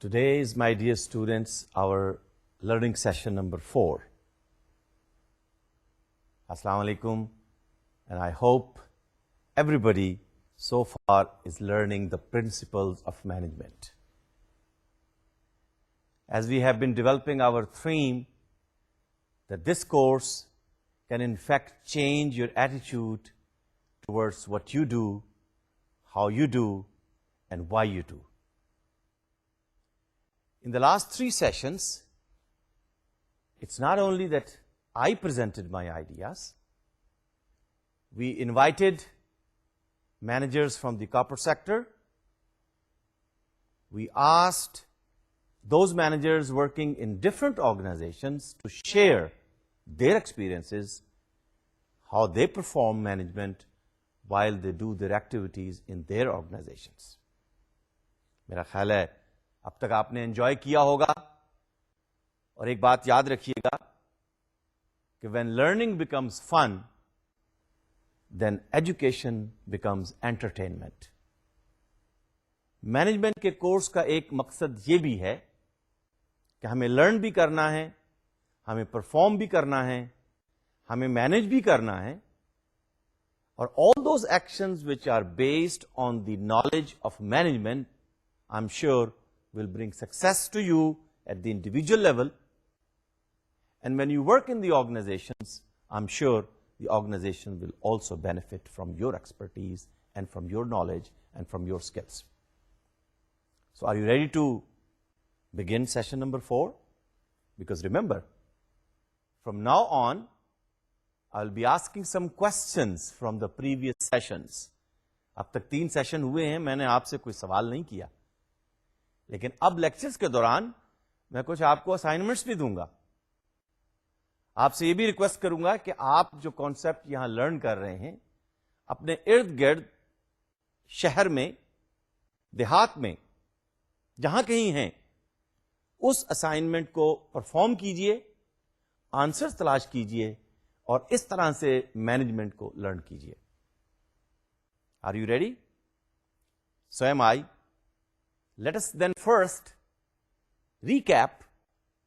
Today is, my dear students, our learning session number 4. Assalamu alaikum, and I hope everybody so far is learning the principles of management. As we have been developing our theme that this course can in fact change your attitude towards what you do, how you do, and why you do. In the last 3 sessions, it's not only that I presented my ideas, we invited managers from the corporate sector. We asked those managers working in different organizations to share their experiences, how they perform management while they do their activities in their organizations. میرا خیال ہے اب تک آپ نے enjoy کیا ہوگا، اور ایک بات یاد رکھیے گا کہ when learning becomes fun, then education becomes entertainment. Management کے کورس کا ایک مقصد یہ بھی ہے کہ ہمیں لرن بھی کرنا ہے، ہمیں پرفارم بھی کرنا ہے، ہمیں مینج بھی کرنا ہے، اور all those actions which are based on the knowledge of management, I'm sure will bring success to you at the individual level. And when you work in the organizations, I'm sure the organization will also benefit from your expertise and from your knowledge and from your skills. So are you ready to begin session number 4? Because remember, from now on, I'll be asking some questions from the previous sessions. اب تک 3 session ہوئے ہیں، میں نے آپ سے کوئی سوال نہیں کیا، لیکن اب لیکچرز کے دوران میں کچھ آپ کو اسائنمنٹس بھی دوں گا. آپ سے یہ بھی ریکویسٹ کروں گا کہ آپ جو کانسیپٹ یہاں لرن کر رہے ہیں اپنے ارد گرد شہر میں، دیہات میں، جہاں کہیں ہیں، اس اسائنمنٹ کو پرفارم کیجئے، آنسر تلاش کیجئے، اور اس طرح سے مینجمنٹ کو لرن کیجئے. Are you ready? So am I. Let us then first recap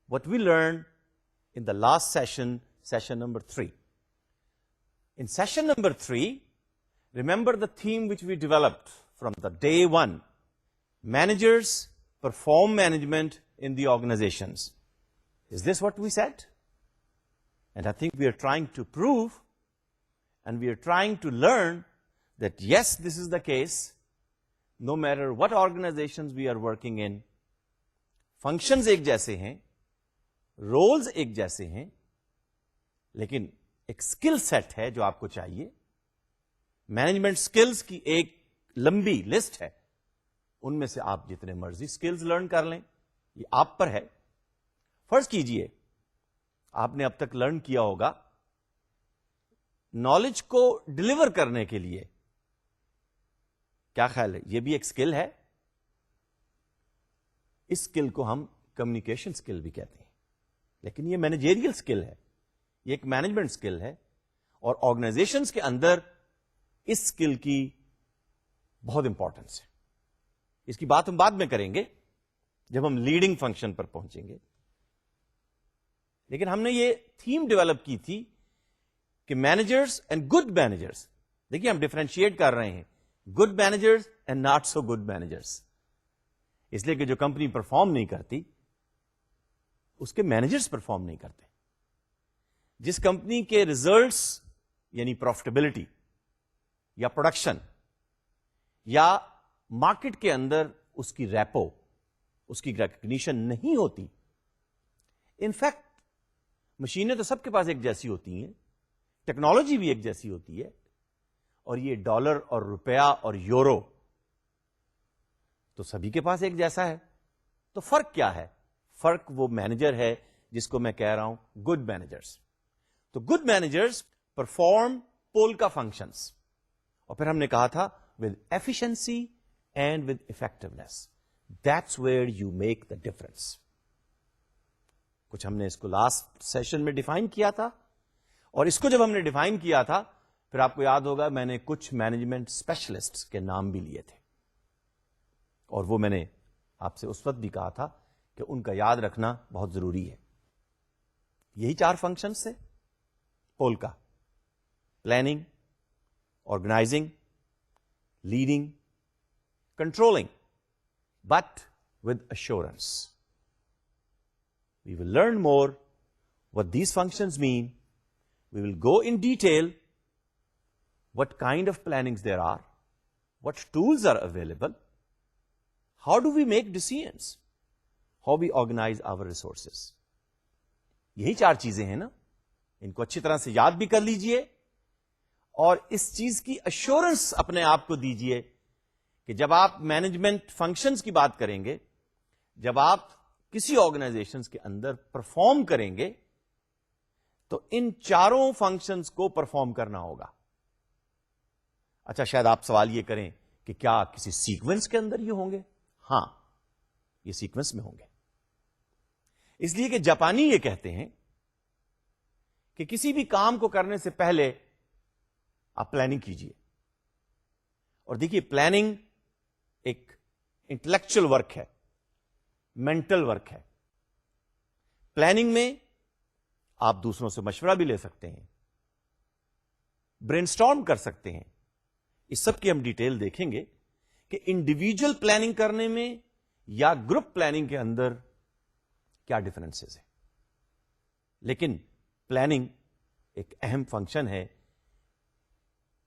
what we learned in the last session, session number 3. In session number 3, remember the theme which we developed from the day 1. Managers perform management in the organizations. Is this what we said? And I think we are trying to prove and we are trying to learn that yes, this is the case. No matter what organizations we are working in, functions ایک جیسے ہیں، roles ایک جیسے ہیں، لیکن ایک skill set ہے جو آپ کو چاہیے. مینجمنٹ اسکلز کی ایک لمبی لسٹ ہے، ان میں سے آپ جتنے مرضی اسکلز لرن کر لیں، یہ آپ پر ہے. فرض کیجئے آپ نے اب تک لرن کیا ہوگا نالج کو ڈلیور کرنے کے لیے. کیا خیال ہے؟ یہ بھی ایک اسکل ہے. اس اسکل کو ہم کمیونیکیشن اسکل بھی کہتے ہیں، لیکن یہ مینیجیریل اسکل ہے، یہ ایک مینجمنٹ اسکل ہے، اور آرگنائزیشنز کے اندر اس اسکل کی بہت امپورٹنس ہے. اس کی بات ہم بعد میں کریں گے جب ہم لیڈنگ فنکشن پر پہنچیں گے. لیکن ہم نے یہ تھیم ڈیولپ کی تھی کہ مینیجرز اینڈ گڈ مینیجرز، دیکھیے ہم ڈیفرینشیٹ کر رہے ہیں good managers and not so good managers, اس لیے کہ جو کمپنی پرفارم نہیں کرتی اس کے مینیجرز پرفارم نہیں کرتے. جس کمپنی کے ریزلٹس یعنی پروفٹیبلٹی یا پروڈکشن یا مارکیٹ کے اندر اس کی ریپو، اس کی ریکگنیشن نہیں ہوتی. انفیکٹ مشینیں تو سب کے پاس ایک جیسی ہوتی ہیں، ٹیکنالوجی بھی ایک جیسی ہوتی ہے، اور یہ ڈالر اور روپیہ اور یورو تو سبھی کے پاس ایک جیسا ہے. تو فرق کیا ہے؟ فرق وہ مینیجر ہے جس کو میں کہہ رہا ہوں گڈ مینیجرز. تو گڈ مینیجرز پرفارم پول کا فنکشنز، اور پھر ہم نے کہا تھا with efficiency and with effectiveness. That's where you make the difference. کچھ ہم نے اس کو لاسٹ سیشن میں ڈیفائن کیا تھا، اور اس کو جب ہم نے ڈیفائن کیا تھا پھر آپ کو یاد ہوگا میں نے کچھ مینجمنٹ اسپیشلسٹ کے نام بھی لیے تھے، اور وہ میں نے آپ سے اس وقت بھی کہا تھا کہ ان کا یاد رکھنا بہت ضروری ہے. یہی 4 فنکشنز تھے پول کا: planning, organizing, leading, controlling, but with assurance. We will learn more what these functions mean. We will go in detail what kind of plannings there are, what tools are available, how do we make decisions, how we organize our resources. یہی 4 چیزیں ہیں نا. ان کو اچھی طرح سے یاد بھی کر لیجئے اور اس چیز کی ایشورنس اپنے آپ کو دیجئے کہ جب آپ مینجمنٹ فنکشنز کی بات کریں گے، جب آپ کسی آرگنائزیشنز کے اندر پرفارم کریں گے تو ان 4 فنکشنز کو پرفارم کرنا ہوگا. اچھا، شاید آپ سوال یہ کریں کہ کیا کسی سیکوینس کے اندر یہ ہوں گے؟ ہاں، یہ سیکوینس میں ہوں گے. اس لیے کہ جاپانی یہ کہتے ہیں کہ کسی بھی کام کو کرنے سے پہلے آپ پلاننگ کیجئے. اور دیکھیے، پلاننگ ایک انٹلیکچل ورک ہے، مینٹل ورک ہے. پلاننگ میں آپ دوسروں سے مشورہ بھی لے سکتے ہیں، برین اسٹارم کر سکتے ہیں. اس سب کی ہم ڈیٹیل دیکھیں گے کہ انڈیویجل پلاننگ کرنے میں یا گروپ پلاننگ کے اندر کیا ڈفرنسز ہیں. لیکن پلاننگ ایک اہم فنکشن ہے،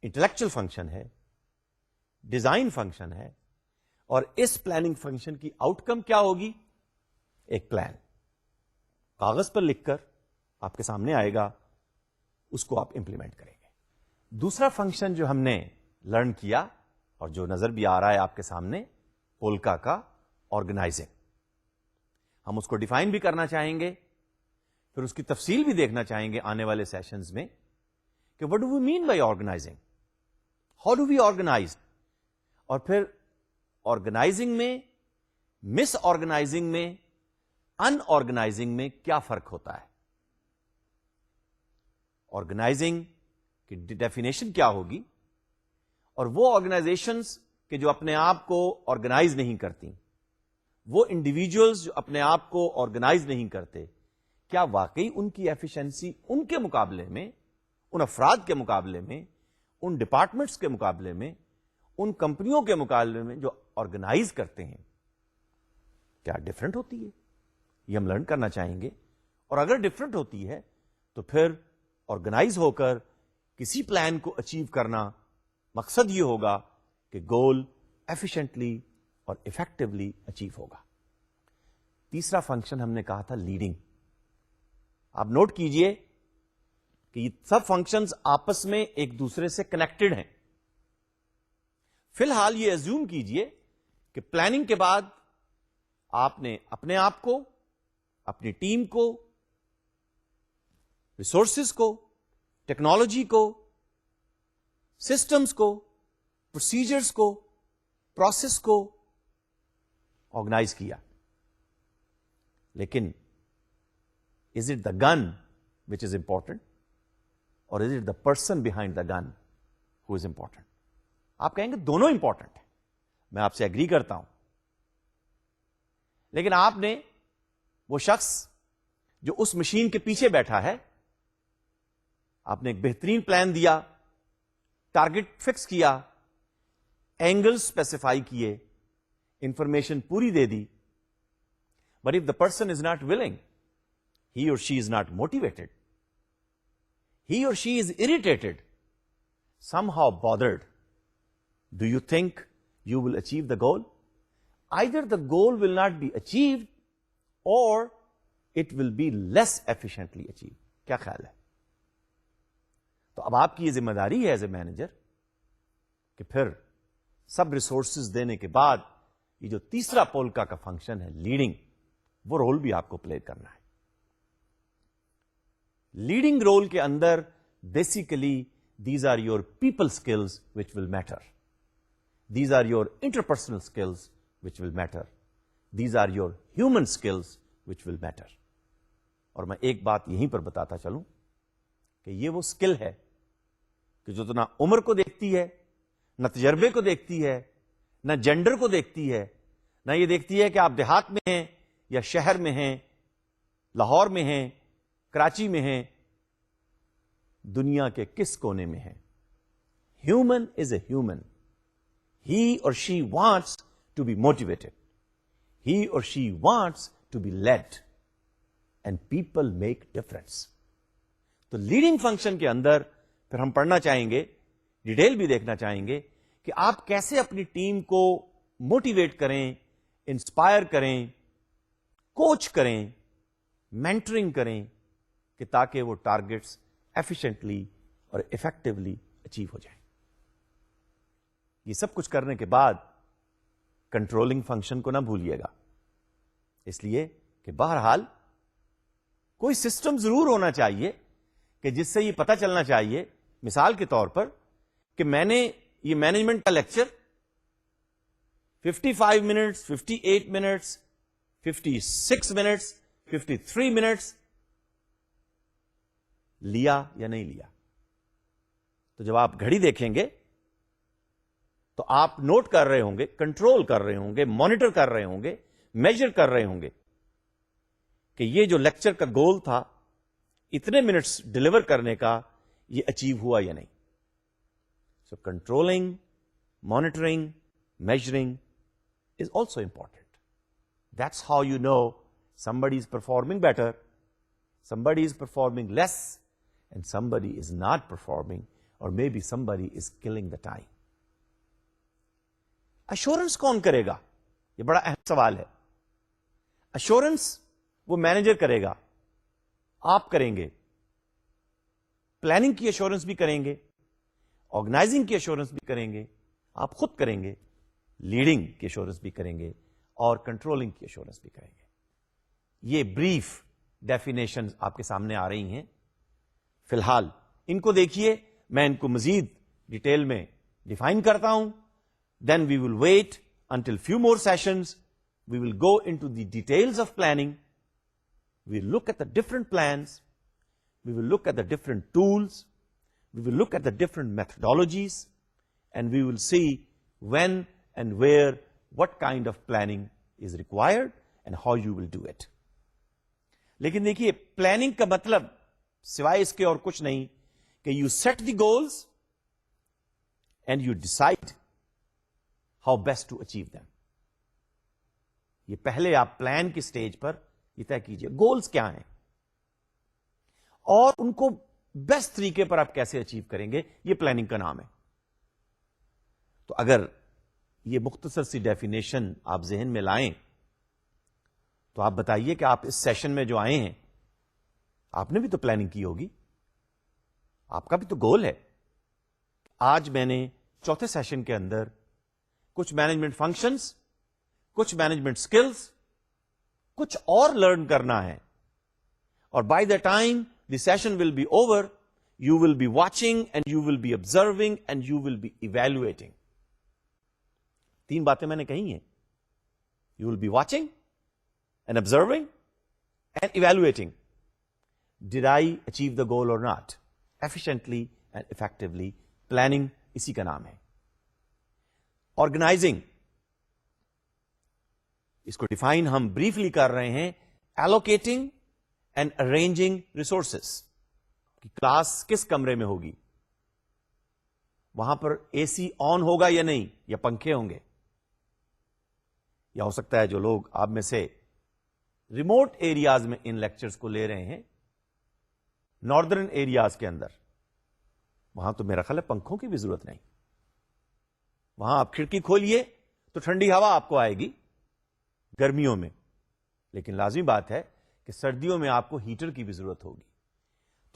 انٹلیکچل فنکشن ہے، ڈیزائن فنکشن ہے. اور اس پلاننگ فنکشن کی آؤٹ کم کیا ہوگی؟ ایک پلان کاغذ پر لکھ کر آپ کے سامنے آئے گا، اس کو آپ امپلیمنٹ کریں گے. دوسرا فنکشن جو ہم نے لرن کیا اور جو نظر بھی آ رہا ہے آپ کے سامنے، پولکا کا آرگنائزنگ. ہم اس کو ڈیفائن بھی کرنا چاہیں گے، پھر اس کی تفصیل بھی دیکھنا چاہیں گے آنے والے سیشنز میں کہ what do we mean by organizing, how do we organize. اور پھر آرگنائزنگ میں، مس آرگنائزنگ میں، ان آرگنائزنگ میں کیا فرق ہوتا ہے. آرگنائزنگ کی ڈیفینیشن کیا ہوگی، اور وہ آرگنائزیشنز کہ جو اپنے آپ کو آرگنائز نہیں کرتی، وہ انڈیویجولز جو اپنے آپ کو آرگنائز نہیں کرتے، کیا واقعی ان کی ایفیشنسی ان کے مقابلے میں، ان افراد کے مقابلے میں، ان ڈپارٹمنٹس کے مقابلے میں، ان کمپنیوں کے مقابلے میں جو آرگنائز کرتے ہیں، کیا ڈفرنٹ ہوتی ہے؟ یہ ہم لرن کرنا چاہیں گے. اور اگر ڈفرنٹ ہوتی ہے تو پھر آرگنائز ہو کر کسی پلان کو اچیو کرنا، مقصد یہ ہوگا کہ گول ایفیشنٹلی اور افیکٹولی اچیو ہوگا. تیسرا فنکشن ہم نے کہا تھا لیڈنگ. آپ نوٹ کیجئے کہ یہ سب فنکشنز آپس میں ایک دوسرے سے کنیکٹڈ ہیں. فی الحال یہ ایزیوم کیجئے کہ پلاننگ کے بعد آپ نے اپنے آپ کو، اپنی ٹیم کو، ریسورسز کو، ٹیکنالوجی کو، سسٹمز کو، پروسیجرز کو، پروسیس کو آرگنائز کیا. لیکن از it the gun which is important or is it the person behind the gun who is important? آپ کہیں گے دونوں امپورٹنٹ ہیں. میں آپ سے ایگری کرتا ہوں. لیکن آپ نے وہ شخص جو اس مشین کے پیچھے بیٹھا ہے، آپ نے ایک بہترین پلان دیا، ٹارگٹ فکس کیا، اینگل اسپیسیفائی کیے، انفارمیشن پوری دے دی. But if the person is not willing, he or she is not motivated, he or she is irritated, somehow bothered, do you think you will achieve the goal? Either the goal will not be achieved or it will be less efficiently achieved. کیا خیال ہے؟ تو اب آپ کی یہ ذمہ داری ہے ایز اے مینیجر کہ پھر سب ریسورسز دینے کے بعد یہ جو تیسرا پولکا کا فنکشن ہے لیڈنگ، وہ رول بھی آپ کو پلے کرنا ہے. لیڈنگ رول کے اندر basically these are your people skills which will matter, these are your interpersonal skills which will matter, these are your human skills which will matter. اور میں ایک بات یہیں پر بتاتا چلوں کہ یہ وہ اسکل ہے کہ جو نہ عمر کو دیکھتی ہے، نہ تجربے کو دیکھتی ہے، نہ جینڈر کو دیکھتی ہے، نہ یہ دیکھتی ہے کہ آپ دیہات میں ہیں یا شہر میں ہیں، لاہور میں ہیں، کراچی میں ہیں، دنیا کے کس کونے میں ہیں. Human is a human. He or she wants to be motivated. He or she wants to be lead. And people make difference. تو لیڈنگ فنکشن کے اندر پھر ہم پڑھنا چاہیں گے، ڈیٹیل بھی دیکھنا چاہیں گے کہ آپ کیسے اپنی ٹیم کو موٹیویٹ کریں، انسپائر کریں، کوچ کریں، مینٹرنگ کریں، کہ تاکہ وہ ٹارگٹس ایفیشنٹلی اور افیکٹولی اچیو ہو جائیں. یہ سب کچھ کرنے کے بعد کنٹرولنگ فنکشن کو نہ بھولیے گا، اس لیے کہ بہرحال کوئی سسٹم ضرور ہونا چاہیے کہ جس سے یہ پتہ چلنا چاہیے، مثال کے طور پر، کہ میں نے یہ مینجمنٹ کا lecture 55 minutes, 58 minutes, 56 minutes, 53 minutes لیا یا نہیں لیا. تو جب آپ گھڑی دیکھیں گے تو آپ نوٹ کر رہے ہوں گے، کنٹرول کر رہے ہوں گے، مانیٹر کر رہے ہوں گے، میجر کر رہے ہوں گے کہ یہ جو لیکچر کا گول تھا اتنے منٹس ڈلیور کرنے کا، یہ اچیو ہوا یا نہیں. So controlling, monitoring, measuring is also important. That's how you know somebody is performing better, somebody is performing less, and somebody is not performing, or maybe somebody is killing the time. Assurance کون کرے گا؟ یہ بڑا اہم سوال ہے. Assurance وہ manager کرے گا، آپ کریں گے. پلاننگ کی ایشورنس بھی کریں گے، آرگنائزنگ کی ایشورنس بھی کریں گے، آپ خود کریں گے. لیڈنگ کی ایشورنس بھی کریں گے اور کنٹرولنگ کی ایشورنس بھی کریں گے. یہ بریف ڈیفینیشن آپ کے سامنے آ رہی ہیں. فی الحال ان کو دیکھیے، میں ان کو مزید ڈیٹیل میں ڈیفائن کرتا ہوں. Then we will wait until few more sessions. We will go into the details of planning. We will look at the different plans. We will look at the different tools. We will look at the different methodologies. And we will see when and where what kind of planning is required and how you will do it. لیکن دیکھیے، planning کا مطلب سوائے اس کے اور کچھ نہیں کہ you set the goals and you decide how best to achieve them. یہ پہلے آپ پلان کی سٹیج پر یہ طے کیجئے گولس کیا ہیں اور ان کو بیسٹ طریقے پر آپ کیسے اچیو کریں گے. یہ پلاننگ کا نام ہے. تو اگر یہ مختصر سی ڈیفینیشن آپ ذہن میں لائیں تو آپ بتائیے کہ آپ اس سیشن میں جو آئے ہیں، آپ نے بھی تو پلاننگ کی ہوگی، آپ کا بھی تو گول ہے. آج میں نے چوتھے سیشن کے اندر کچھ مینجمنٹ فنکشنز، کچھ مینجمنٹ سکلز، کچھ اور لرن کرنا ہے. اور by the time the session will be over, you will be watching and you will be observing and you will be evaluating. 3 باتیں میں نے کہی ہیں. You will be watching and observing and evaluating. Did I achieve the goal or not efficiently and effectively. Planning اسی کا نام ہے. Organising, اس کو ڈیفائن ہم بریفلی کر رہے ہیں. Allocating and arranging resources. Class کس کمرے میں ہوگی، وہاں پر اے سی آن ہوگا یا نہیں، یا پنکھے ہوں گے. یا ہو سکتا ہے جو لوگ آپ میں سے ریموٹ ایریاز میں ان لیکچرز کو لے رہے ہیں، ناردرن ایریاز کے اندر، وہاں تو میرا خیال ہے پنکھوں کی بھی ضرورت نہیں. وہاں آپ کھڑکی کھولیے تو ٹھنڈی ہوا آپ کو آئے گی گرمیوں میں. لیکن لازمی بات ہے کہ سردیوں میں آپ کو ہیٹر کی بھی ضرورت ہوگی.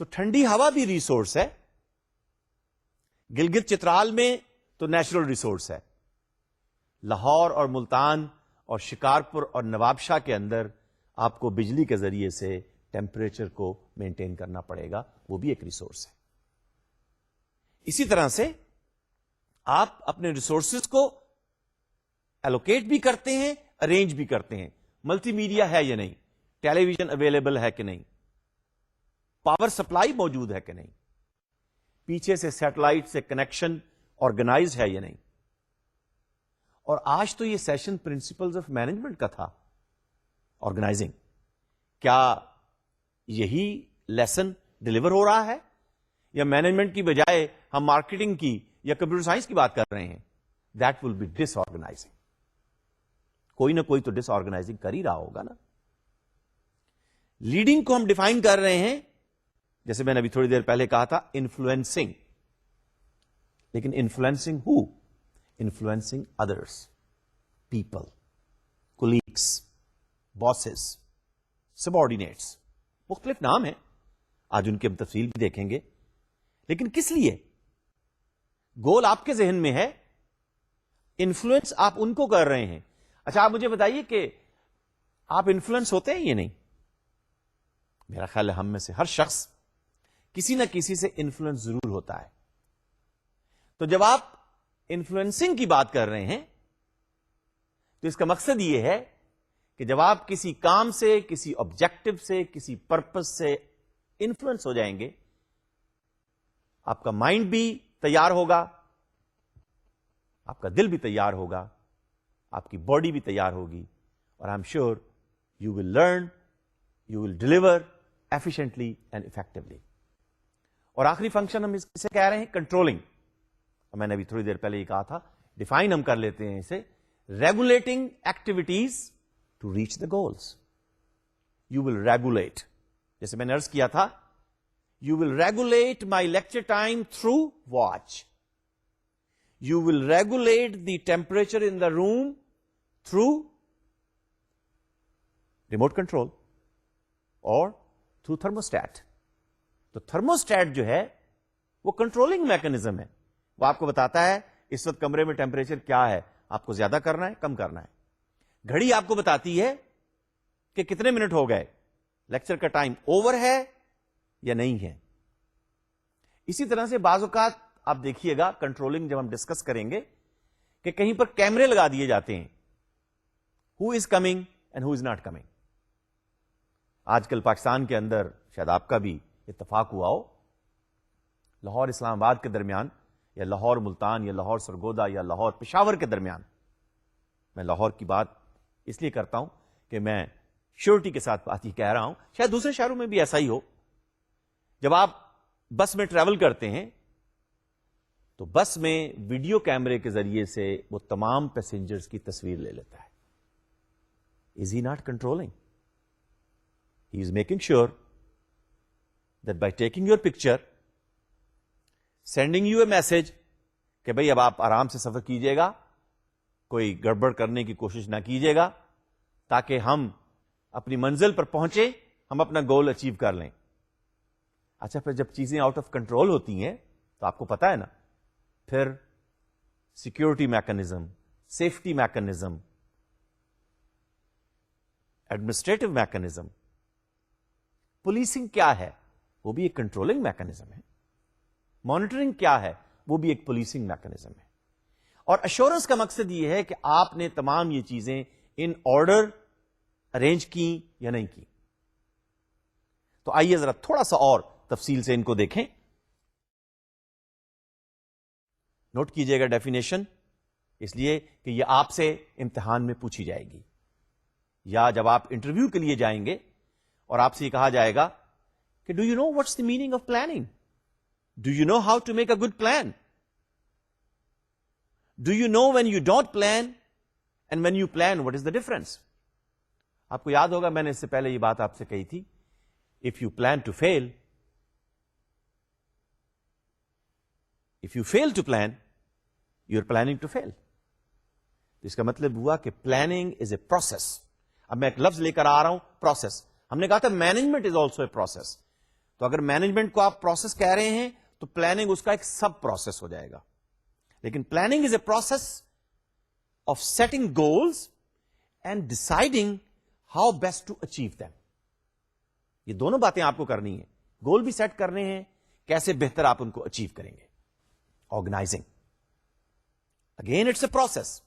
تو ٹھنڈی ہوا بھی ریسورس ہے. گلگت چترال میں تو نیچرل ریسورس ہے. لاہور اور ملتان اور شکارپور اور نواب شاہ کے اندر آپ کو بجلی کے ذریعے سے ٹیمپریچر کو مینٹین کرنا پڑے گا، وہ بھی ایک ریسورس ہے. اسی طرح سے آپ اپنے ریسورسز کو ایلوکیٹ بھی کرتے ہیں، ارینج بھی کرتے ہیں. ملٹی میڈیا ہے یا نہیں، ٹیلی ویژن اویلیبل ہے کہ نہیں، پاور سپلائی موجود ہے کہ نہیں، پیچھے سے سیٹلائٹ سے کنیکشن آرگنائز ہے یا نہیں. اور آج تو یہ سیشن پرنسپلز آف مینجمنٹ کا تھا، آرگنائزنگ. کیا یہی لیسن ڈلیور ہو رہا ہے یا مینجمنٹ کی بجائے ہم مارکیٹنگ کی یا کمپیوٹر سائنس کی بات کر رہے ہیں؟ That will be disorganizing. کوئی نہ کوئی تو ڈس آرگنائزنگ کر ہی رہا ہوگا نا. لیڈنگ کو ہم ڈیفائن کر رہے ہیں، جیسے میں نے ابھی تھوڑی دیر پہلے کہا تھا، انفلوئنسنگ. لیکن انفلوئنسنگ ہو؟ Influencing others, people, colleagues, bosses, subordinates. مختلف نام ہیں، آج ان کی ہم تفصیل بھی دیکھیں گے. لیکن کس لیے؟ گول آپ کے ذہن میں ہے، انفلوئنس آپ ان کو کر رہے ہیں. اچھا آپ مجھے بتائیے کہ آپ انفلوئنس ہوتے ہیں یا نہیں؟ میرا خیال ہے ہم میں سے ہر شخص کسی نہ کسی سے انفلوئنس ضرور ہوتا ہے. تو جب آپ انفلوئنسنگ کی بات کر رہے ہیں تو اس کا مقصد یہ ہے کہ جب آپ کسی کام سے، کسی آبجیکٹو سے، کسی پرپس سے انفلوئنس ہو جائیں گے، آپ کا مائنڈ بھی تیار ہوگا، آپ کا دل بھی تیار ہوگا، آپ کی باڈی بھی تیار ہوگی، اور I am sure you will learn, you will deliver efficiently and effectively. اور آخری فنکشن ہم اسے کہہ رہے ہیں کنٹرولنگ. میں نے ابھی تھوڑی دیر پہلے یہ کہا تھا، ڈیفائن ہم کر لیتے ہیں اسے، regulating activities to reach the goals. You will regulate, جیسے میں نے عرض کیا تھا، you will regulate my lecture time through watch. You will regulate the temperature in the room through remote control or through thermostat. تو thermostat جو ہے وہ کنٹرولنگ میکنزم ہے. وہ آپ کو بتاتا ہے اس وقت کمرے میں ٹیمپریچر کیا ہے، آپ کو زیادہ کرنا ہے، کم کرنا ہے. گھڑی آپ کو بتاتی ہے کہ کتنے منٹ ہو گئے، لیکچر کا ٹائم اوور ہے یا نہیں ہے. اسی طرح سے بعض اوقات آپ دیکھیے گا، کنٹرولنگ جب ہم ڈسکس کریں گے، کہ کہیں پر کیمرے لگا دیے جاتے ہیں، who is coming and who is not coming. آج کل پاکستان کے اندر شاید آپ کا بھی اتفاق ہوا ہو، لاہور اسلام آباد کے درمیان، یا لاہور ملتان، یا لاہور سرگودا، یا لاہور پشاور کے درمیان. میں لاہور کی بات اس لیے کرتا ہوں کہ میں شیورٹی کے ساتھ بات ہی کہہ رہا ہوں، شاید دوسرے شہروں میں بھی ایسا ہی ہو. جب آپ بس میں ٹریول کرتے ہیں تو بس میں ویڈیو کیمرے کے ذریعے سے وہ تمام پیسنجرز کی تصویر لے لیتا ہے. Is he not controlling? He is making sure that by taking your picture, sending you a message کہ بھائی اب آپ آرام سے سفر کیجیے گا، کوئی گڑبڑ کرنے کی کوشش نہ کیجیے گا، تاکہ ہم اپنی منزل پر پہنچے، ہم اپنا گول اچیو کر لیں. اچھا پھر جب چیزیں آؤٹ آف کنٹرول ہوتی ہیں تو آپ کو پتا ہے نا، پھر security mechanism, safety mechanism, administrative mechanism, policing کیا ہے، وہ بھی ایک کنٹرولنگ میکنزم ہے. مانیٹرنگ کیا ہے، وہ بھی ایک پولیسنگ میکنزم ہے. اور ایشورنس کا مقصد یہ ہے کہ آپ نے تمام یہ چیزیں ان آرڈر ارینج کی یا نہیں کی. تو آئیے ذرا تھوڑا سا اور تفصیل سے ان کو دیکھیں. نوٹ کیجئے گا ڈیفینیشن، اس لیے کہ یہ آپ سے امتحان میں پوچھی جائے گی، یا جب آپ انٹرویو کے لیے جائیں گے اور آپ سے یہ کہا جائے گا کہ do you know what's the meaning of planning? Do you know how to make a good plan? Do you know when you don't plan and when you plan what is the difference? آپ کو یاد ہوگا میں نے اس سے پہلے یہ بات آپ سے کہی تھی، if you plan to fail, if you fail to plan, you are planning to fail. تو اس کا مطلب ہوا کہ پلاننگ از اے پروسیس. اب میں ایک لفظ لے کر آ رہا ہوں، پروسیس. ہم نے کہا تھا management is also a process. تو اگر مینجمنٹ کو آپ پروسیس کہہ رہے ہیں تو پلاننگ اس کا ایک سب پروسیس ہو جائے گا. لیکن planning is a process of setting goals and deciding how best to achieve them. یہ دونوں باتیں آپ کو کرنی ہیں، گول بھی سیٹ کرنے ہیں، کیسے بہتر آپ ان کو اچیو کریں گے. Organizing again it's a process.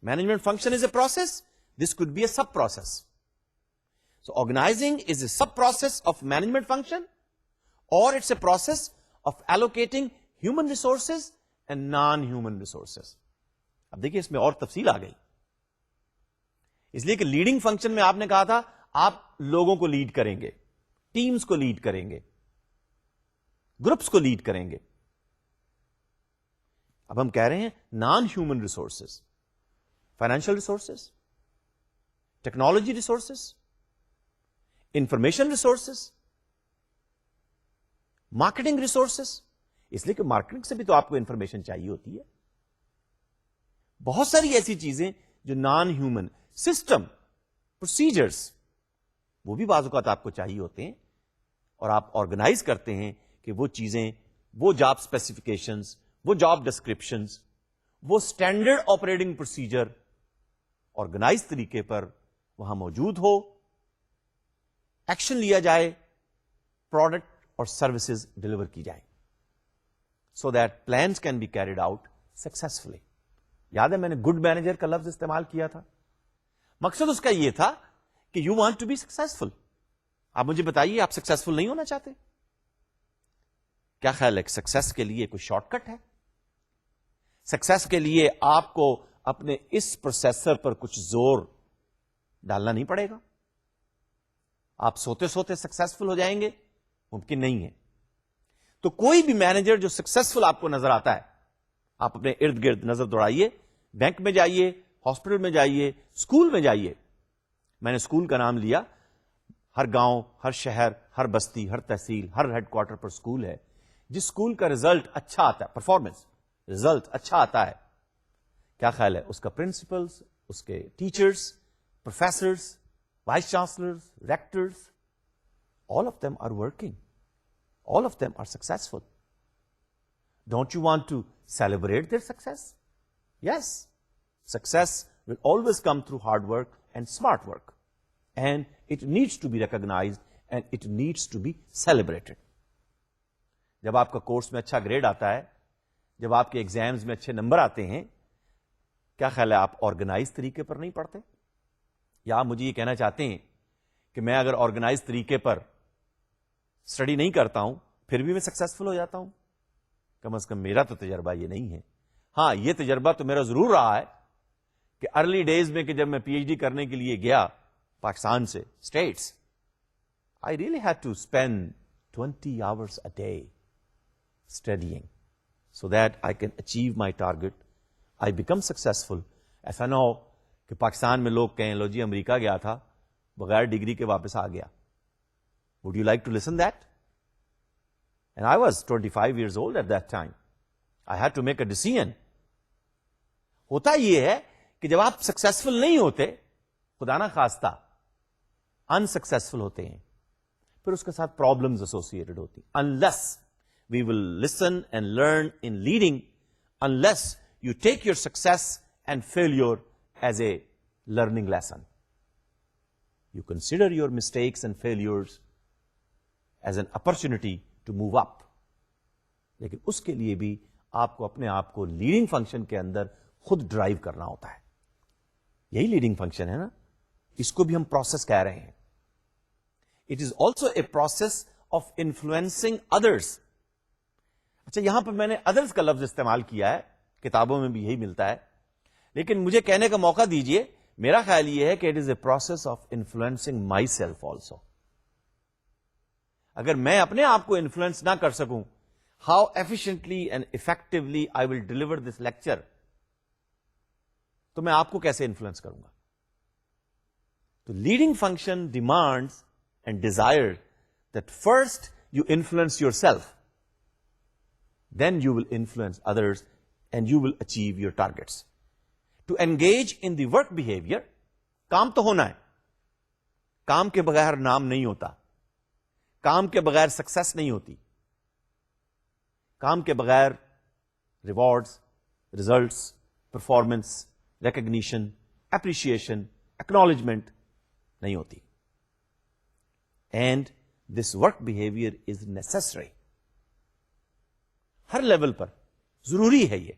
Management function is a process. This could be a sub-process. So organizing is a sub-process of management function, or it's a process of allocating human resources and non-human resources. اب دیکھیے اس میں اور تفصیل آ گئی، اس لیے کہ leading function میں آپ نے کہا تھا آپ لوگوں کو لیڈ کریں گے، ٹیمز کو لیڈ کریں گے، گروپس کو لیڈ کریں گے. اب ہم کہہ رہے ہیں non human resources, financial resources, technology resources, information resources, marketing resources. اس لیے کہ مارکیٹنگ سے بھی تو آپ کو انفارمیشن چاہیے ہوتی ہے. بہت ساری ایسی چیزیں جو نان ہیومن، سسٹم، پروسیجرز، وہ بھی بعض اوقات آپ کو چاہیے ہوتے ہیں، اور آپ آرگنائز کرتے ہیں کہ وہ چیزیں، وہ جاب اسپیسیفکیشنز، وہ جاب ڈسکرپشنز، وہ اسٹینڈرڈ آپریٹنگ پروسیجر آرگنائز طریقے پر وہاں موجود ہو، ایکشن لیا جائے، پروڈکٹ اور سروسز ڈلیور کی جائے، so that plans can be carried out successfully. یاد ہے میں نے گڈ مینیجر کا لفظ استعمال کیا تھا، مقصد اس کا یہ تھا کہ you want to be successful. آپ مجھے بتائیے آپ سکسیسفل نہیں ہونا چاہتے؟ کیا خیال ہے کہ سکسیس کے لیے کوئی شارٹ کٹ ہے؟ سکسیس کے لیے آپ کو اپنے اس پروسیسر پر کچھ زور ڈالنا نہیں پڑے گا؟ آپ سوتے سوتے سکسیسفل ہو جائیں گے؟ ممکن نہیں ہے. تو کوئی بھی مینیجر جو سکسیسفل آپ کو نظر آتا ہے، آپ اپنے ارد گرد نظر دوڑائیے، بینک میں جائیے، ہاسپٹل میں جائیے، اسکول میں جائیے. میں نے اسکول کا نام لیا، ہر گاؤں، ہر شہر، ہر بستی، ہر تحصیل، ہر ہیڈ کوارٹر پر اسکول ہے. جس اسکول کا رزلٹ اچھا آتا ہے، پرفارمنس رزلٹ اچھا آتا ہے، کیا خیال ہے اس کا پرنسپلز، اس کے teachers, professors, vice chancellors, rectors, all of them are working, all of them are successful. Don't you want to celebrate their success? Yes, success will always come through hard work and smart work, and it needs to be recognized and it needs to be celebrated. جب آپ کا course میں اچھا grade آتا ہے، جب آپ کے ایگزامز میں اچھے نمبر آتے ہیں، کیا خیال ہے آپ آرگنائز طریقے پر نہیں پڑھتے؟ یا آپ مجھے یہ کہنا چاہتے ہیں کہ میں اگر آرگنائز طریقے پر اسٹڈی نہیں کرتا ہوں پھر بھی میں سکسیسفل ہو جاتا ہوں؟ کم از کم میرا تو تجربہ یہ نہیں ہے. ہاں، یہ تجربہ تو میرا ضرور رہا ہے کہ ارلی ڈیز میں کہ جب میں پی ایچ ڈی کرنے کے لیے گیا پاکستان سے States, I really had to spend 20 hours a day studying so that I can achieve my target, I become successful. ایسا نہ ہو کہ پاکستان میں لوگ کہیں لو جی امریکہ گیا تھا بغیر ڈگری کے واپس آ گیا. Would you like to listen that? And I was 25 years old at that time. I had to make a decision. ہوتا یہ ہے کہ جب آپ سکسیسفل نہیں ہوتے، خدا نہ خواستہ انسکسیسفل ہوتے ہیں، پھر اس کے ساتھ پرابلمز ایسوسیٹڈ ہوتی. Unless we will listen and learn in leading, unless you take your success and failure as a learning lesson. You consider your mistakes and failures as an opportunity to move up. لیکن اس کے لیے بھی آپ کو اپنے آپ کو leading function کے اندر خود ڈرائیو کرنا ہوتا ہے. یہی لیڈنگ فنکشن ہے نا، اس کو بھی ہم پروسیس کہہ رہے ہیں. It is also a process of influencing others. اچھا، یہاں پر میں نے ادرس کا لفظ استعمال کیا ہے، کتابوں میں بھی یہی ملتا ہے، لیکن مجھے کہنے کا موقع دیجئے. میرا خیال یہ ہے کہ it is a process of influencing myself also. اگر میں اپنے آپ کو انفلوئنس نہ کر سکوں، how efficiently and effectively I will deliver this lecture, تو میں آپ کو کیسے انفلوئنس کروں گا؟ تو leading function demands and desire that first you influence yourself, then you will influence others and you will achieve your targets. To engage in the work behaviour, کام تو ہونا ہے، کام کے بغیر نام نہیں ہوتا، کام کے بغیر سکسیس نہیں ہوتی، کام کے بغیر rewards, results, performance, recognition, appreciation, acknowledgement نہیں ہوتی. And this work behaviour is necessary. ہر لیول پر ضروری ہے یہ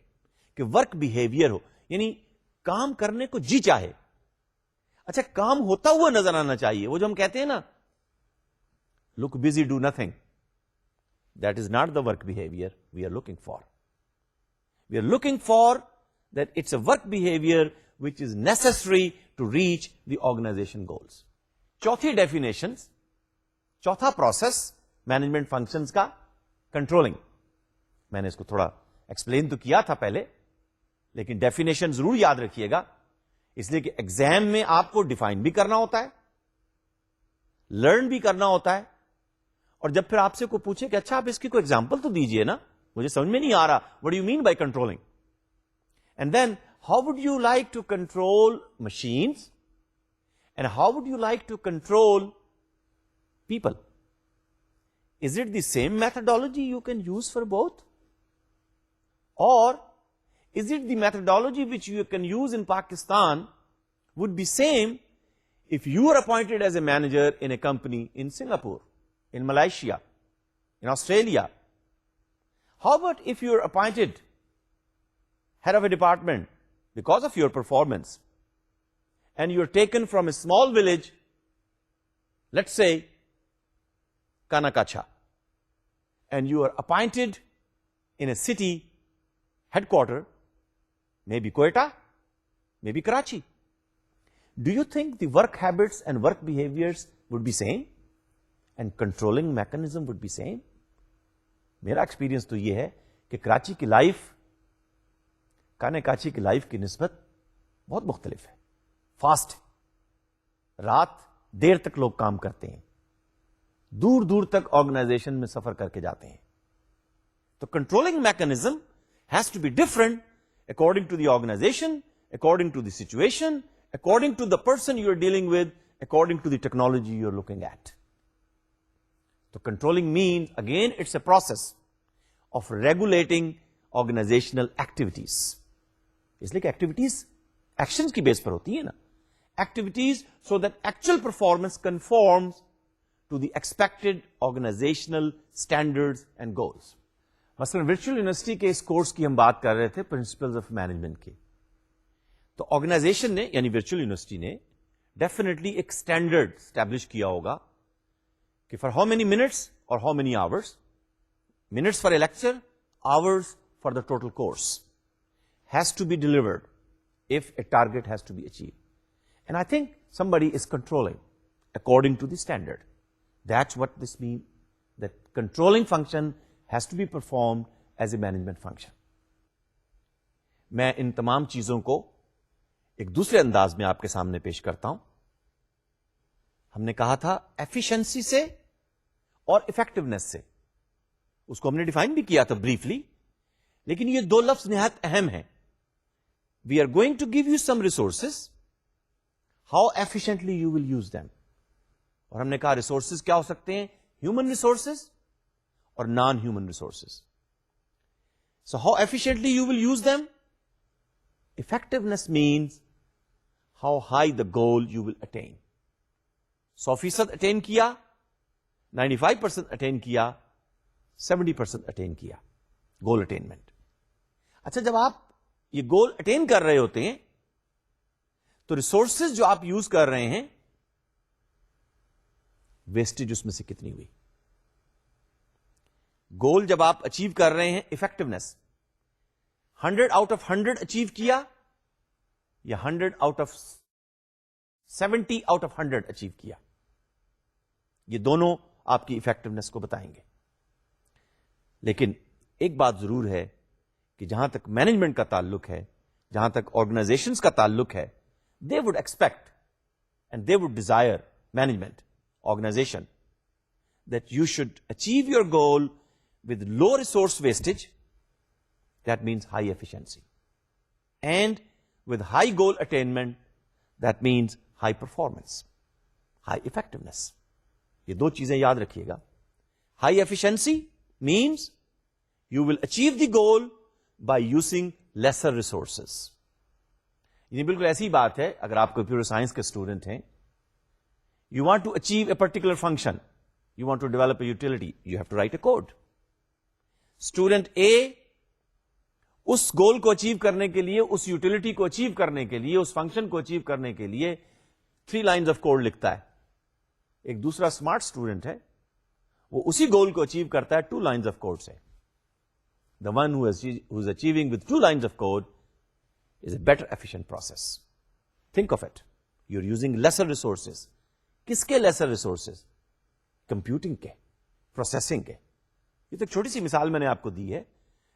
کہ ورک بہیویئر ہو، یعنی کام کرنے کو جی چاہے. اچھا، کام ہوتا ہوا نظر آنا چاہیے. وہ جو ہم کہتے ہیں نا look busy, do nothing, that is not the work behavior we are looking for. We are looking for that it's a work behavior which is necessary to reach the organization goals. چوتھی definition, چوتھا process management functions کا, controlling. میں نے اس کو تھوڑا explain تو کیا تھا پہلے, لیکن ڈیفینیشن ضرور یاد رکھیے گا, اس لیے کہ ایگزام میں آپ کو ڈیفائن بھی کرنا ہوتا ہے, لرن بھی کرنا ہوتا ہے, اور جب پھر آپ سے کوئی پوچھے کہ اچھا آپ اس کی کوئی ایگزامپل تو دیجئے نا, مجھے سمجھ میں نہیں آ رہا, what do you mean by controlling? And then how would you like to control machines? And how would you like to control people? Is it the same methodology you can use for both? Or is it the methodology which you can use in Pakistan would be same if you are appointed as a manager in a company in Singapore, in Malaysia, in Australia? How about if you are appointed head of a department because of your performance, and you are taken from a small village, let's say Kanakacha, and you are appointed in a city headquarter, maybe Quetta, maybe Karachi. Do you think the work habits and work behaviors would be same and controlling mechanism would be same? میرا experience تو یہ ہے کہ کراچی کی life کانیکاچی کی life کی نسبت بہت مختلف ہے. فاسٹ, رات دیر تک لوگ کام کرتے ہیں, دور دور تک آرگنائزیشن میں سفر کر کے جاتے ہیں. تو controlling mechanism has to be different according to the organization, according to the situation, according to the person you are dealing with, according to the technology you are looking at. تو controlling means again it's a process of regulating organizational activities. اس لیے کہ activities action کی بیس پر ہوتی ہے نا, activities so that actual performance conforms to the expected organizational standards and goals. مثلاً virtual university کے اس کورس کی ہم بات کر رہے تھے, پرنسپلز آف مینجمنٹ کی. تو آرگنائزیشن نے یعنی ورچوئل یونیورسٹی نے ڈیفینیٹلی ایک اسٹینڈرڈ اسٹیبلش کیا ہوگا کہ فار ہاؤ مینی منٹس اور how many hours, minutes for a lecture, hours for the total course, has to be delivered if a target has to be achieved. And I think somebody is controlling according to the standard. That's what this means, that controlling function has to be performed as a management function. میں ان تمام چیزوں کو ایک دوسرے انداز میں آپ کے سامنے پیش کرتا ہوں. ہم نے کہا تھا ایفیشنسی سے اور افیکٹونیس سے, اس کو ہم نے ڈیفائن بھی کیا تھا بریفلی, لیکن یہ دو لفظ نہایت اہم ہیں. We are going to give you some resources. How efficiently you will use them. اور ہم نے کہا ریسورسز کیا ہو سکتے ہیں, ہیومن ریسورسز اور naan human resources. So how efficiently you will use them? Effectiveness means how high the goal you will attain. 100% attain کیا, 95% attain کیا, 70% attain کیا, goal attainment. اچھا, جب آپ یہ گول اٹین کر رہے ہوتے ہیں تو ریسورسز جو آپ یوز کر رہے ہیں, ویسٹیج اس میں سے کتنی ہوئی. گول جب آپ اچیو کر رہے ہیں, افیکٹونیس 100 آؤٹ آف 100 اچیو کیا یا 100 out of 70 out of 100 achieve کیا, یہ دونوں آپ کی افیکٹونیس کو بتائیں گے. لیکن ایک بات ضرور ہے کہ جہاں تک مینجمنٹ کا تعلق ہے, جہاں تک آرگنائزیشنز کا تعلق ہے, they would expect and they would desire, management, organization, that you should achieve your goal with low resource wastage, that means high efficiency, and with high goal attainment, that means high performance, high effectiveness. یہ دو چیزیں یاد رکھیے گا. High efficiency means you will achieve the goal by using lesser resources. یہ بالکل ایسی بات ہے, اگر آپ کمپیوٹر سائنس کے اسٹوڈنٹ ہیں, you want to achieve a particular function, you want to develop a utility, you have to write a code. Student A اس گول کو اچیو کرنے کے لیے, اس یوٹیلٹی کو اچیو کرنے کے لیے, اس فنکشن کو اچیو کرنے کے لیے 3 lines of code لکھتا ہے. ایک دوسرا اسمارٹ اسٹوڈنٹ ہے, وہ اسی گول کو اچیو کرتا ہے 2 lines of code سے. The one who is achieving with 2 lines of code is a better efficient process. Think of it. You're using lesser resources. کس کے lesser resources? Computing کے, processing کے. یہ تو ایک چھوٹی سی مثال میں نے آپ کو دی ہے,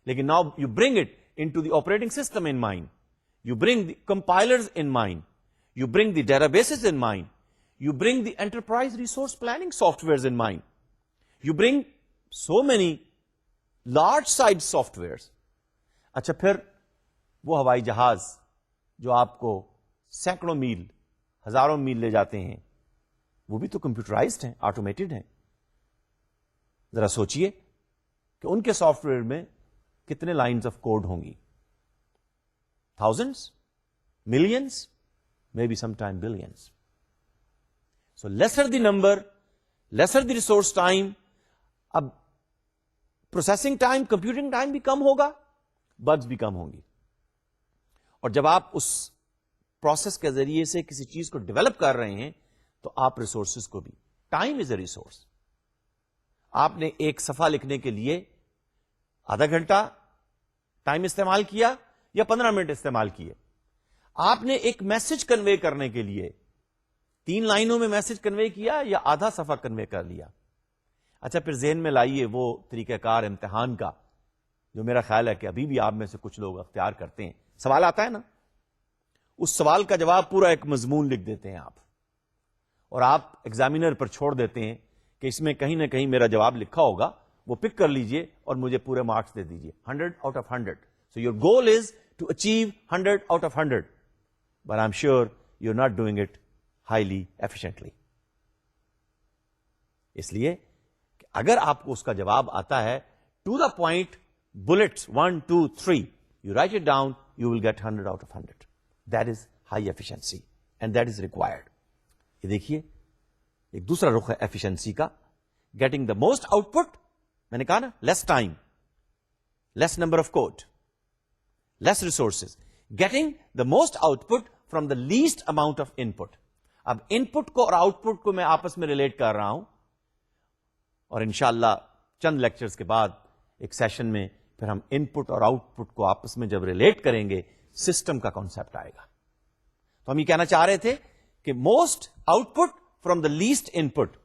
لیکن now you bring it into the operating system in mind. You bring the compilers in mind. You bring the databases in mind. You bring the enterprise resource planning softwares in mind. You bring so many large size softwares. اچھا پھر وہ ہوائی جہاز جو آپ کو سینکڑوں میل, ہزاروں میل لے جاتے ہیں, وہ بھی تو کمپیوٹرائزڈ ہیں, آٹومیٹڈ ہیں. ذرا سوچئے کہ ان کے سافٹ ویئر میں کتنے لائنز آف کوڈ ہوں گی. thousands, millions, maybe sometime billions. So lesser the number, lesser the resource time. اب پروسیسنگ ٹائم, کمپیوٹنگ ٹائم بھی کم ہوگا, بگز بھی کم ہوں گی. اور جب آپ اس پروسیس کے ذریعے سے کسی چیز کو ڈیولپ کر رہے ہیں تو آپ ریسورسز کو بھی, ٹائم از اے ریسورس. آپ نے ایک صفحہ لکھنے کے لیے آدھا گھنٹہ ٹائم استعمال کیا یا 15 منٹ استعمال کیے. آپ نے ایک میسج کنوے کرنے کے لیے 3 لائنوں میں میسج کنوے کیا یا آدھا صفحہ کنوے کر لیا. اچھا پھر ذہن میں لائیے وہ طریقہ کار امتحان کا جو میرا خیال ہے کہ ابھی بھی آپ میں سے کچھ لوگ اختیار کرتے ہیں. سوال آتا ہے نا, اس سوال کا جواب پورا ایک مضمون لکھ دیتے ہیں آپ, اور آپ ایگزامینر پر چھوڑ دیتے ہیں کہ اس میں کہیں نہ کہیں میرا جواب لکھا ہوگا, وہ پک کر لیجئے اور مجھے پورے مارکس دے دیجئے, 100 out of 100. So your goal is to achieve 100 out of 100. But I'm sure you're not doing it highly efficiently. اس لیے کہ اگر آپ کو اس کا جواب آتا ہے to the point, bullets 1, 2, 3, you write it down, you will get 100 out of 100. That is high efficiency and that is required. یہ دیکھیے ایک دوسرا رخ ہے ایفیشنسی کا, getting the most output. میں نے کہا نا, less time, less number of code, less resources, getting the most output from the least amount of input. اب انپٹ کو اور آؤٹ پٹ کو میں آپس میں ریلیٹ کر رہا ہوں, اور انشاءاللہ چند لیکچرز کے بعد ایک سیشن میں پھر ہم انپٹ اور آؤٹ پٹ کو آپس میں جب ریلیٹ کریں گے سسٹم کا کانسیپٹ آئے گا. تو ہم یہ کہنا چاہ رہے تھے کہ most out put from the least input.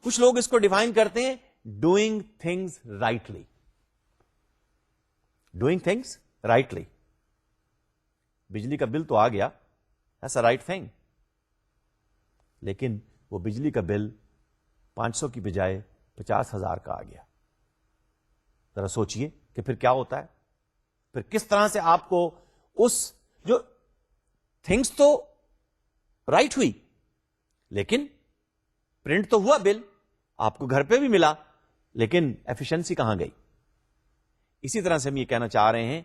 کچھ لوگ اس کو ڈیفائن کرتے ہیں doing things rightly. Doing things rightly. بجلی کا بل تو آ گیا, ایٹس اے رائٹ تھنگ, لیکن وہ بجلی کا بل 500 کی بجائے 50,000 کا آ گیا. ذرا سوچئے کہ پھر کیا ہوتا ہے, پھر کس طرح سے آپ کو اس جو تھنگس تو رائٹ ہوئی لیکن پرنٹ تو ہوا بل, آپ کو گھر پہ بھی ملا, لیکن ایفیشنسی کہاں گئی. اسی طرح سے ہم یہ کہنا چاہ رہے ہیں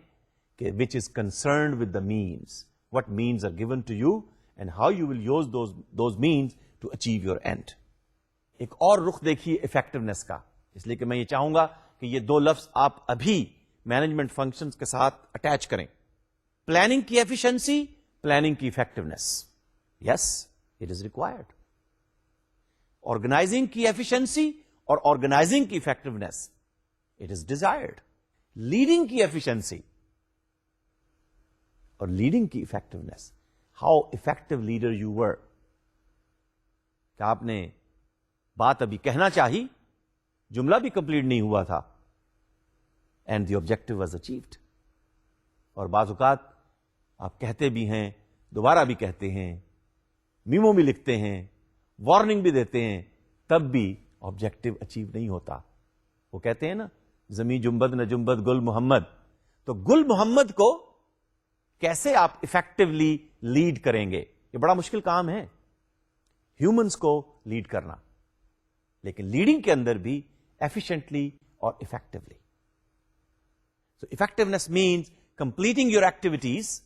کہ which is concerned with the means, what means are given to you and how you will use those means to achieve your end. ایک اور رخ دیکھیے افیکٹونیس کا, اس لیے کہ میں یہ چاہوں گا کہ یہ 2 لفظ آپ ابھی مینجمنٹ فنکشنز کے ساتھ اٹیچ کریں. پلاننگ کی ایفیشنسی, پلاننگ کی effectiveness. Yes, it is required. Organizing کی ایفیشنسی اور آرگنائزنگ کی effectiveness, it is desired. Leading کی ایفیشنسی اور لیڈنگ کی effectiveness, how effective leader you were. کیا آپ نے بات ابھی کہنا چاہی, جملہ بھی کمپلیٹ نہیں ہوا تھا, and the objective was achieved. اور بعض اوقات آپ کہتے بھی ہیں, دوبارہ بھی کہتے ہیں, میمو بھی لکھتے ہیں, وارننگ بھی دیتے ہیں, تب بھی آبجیکٹو اچیو نہیں ہوتا. وہ کہتے ہیں نا, زمیں جنبد نہ جنبد گل محمد. تو گل محمد کو کیسے آپ افیکٹولی لیڈ کریں گے, یہ بڑا مشکل کام ہے ہیومنس کو لیڈ کرنا, لیکن لیڈنگ کے اندر بھی ایفیشنٹلی اور effectively. So effectiveness means completing your activities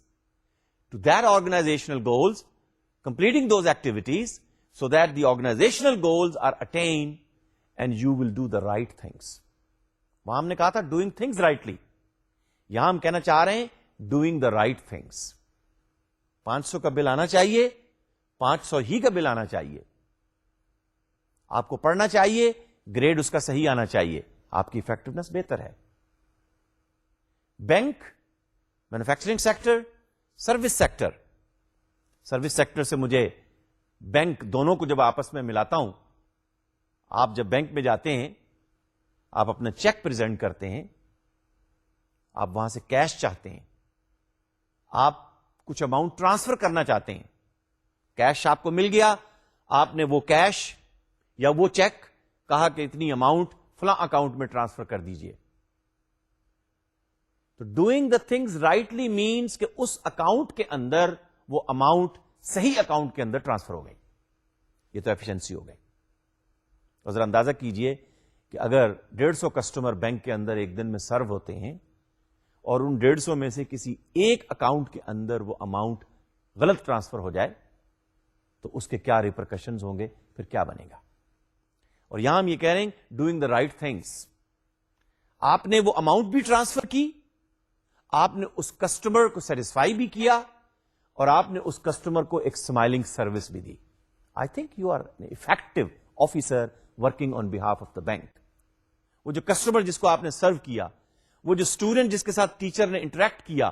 to that organizational goals, completing those activities so that the organizational goals are attained and you will do the right things. وہاں ہم نے کہا تھا doing things rightly. یہاں ہم کہنا چاہ رہے ہیں doing the right things. 500 کا بل آنا چاہیے, 500 ہی کا بل آنا چاہیے. آپ کو پڑھنا چاہیے, گریڈ اس کا صحیح آنا چاہیے, آپ کی افیکٹونیس بہتر ہے. Bank manufacturing sector, service sector. Service sector سے مجھے بینک, دونوں کو جب آپس میں ملاتا ہوں, آپ جب بینک میں جاتے ہیں, آپ اپنا چیک پریزنٹ کرتے ہیں, آپ وہاں سے کیش چاہتے ہیں, آپ کچھ اماؤنٹ ٹرانسفر کرنا چاہتے ہیں, کیش آپ کو مل گیا, آپ نے وہ کیش یا وہ چیک کہا کہ اتنی اماؤنٹ فلاں اکاؤنٹ میں ٹرانسفر کر دیجئے. تو doing the things rightly means کہ اس اکاؤنٹ کے اندر وہ اماؤنٹ صحیح اکاؤنٹ کے اندر ٹرانسفر ہو گئی. یہ تو ایفیشنسی ہو گئی. اور ذرا اندازہ کیجئے کہ اگر 150 کسٹمر بینک کے اندر ایک دن میں سرو ہوتے ہیں اور ان 150 میں سے کسی ایک اکاؤنٹ کے اندر وہ اماؤنٹ غلط ٹرانسفر ہو جائے تو اس کے کیا ریپرکشنز ہوں گے, پھر کیا بنے گا. اور یہاں ہم یہ کہہ رہے ہیں ڈوئنگ دا رائٹ تھنگس. آپ نے وہ اماؤنٹ بھی ٹرانسفر کی, آپ نے اس کسٹمر کو سیٹسفائی بھی کیا, اور آپ نے اس کسٹمر کو ایک اسمائلنگ سروس بھی دی. I think you are effective officer working on behalf of the bank. وہ جو کسٹمر جس کو آپ نے سرو کیا, وہ جو اسٹوڈنٹ جس کے ساتھ ٹیچر نے انٹریکٹ کیا,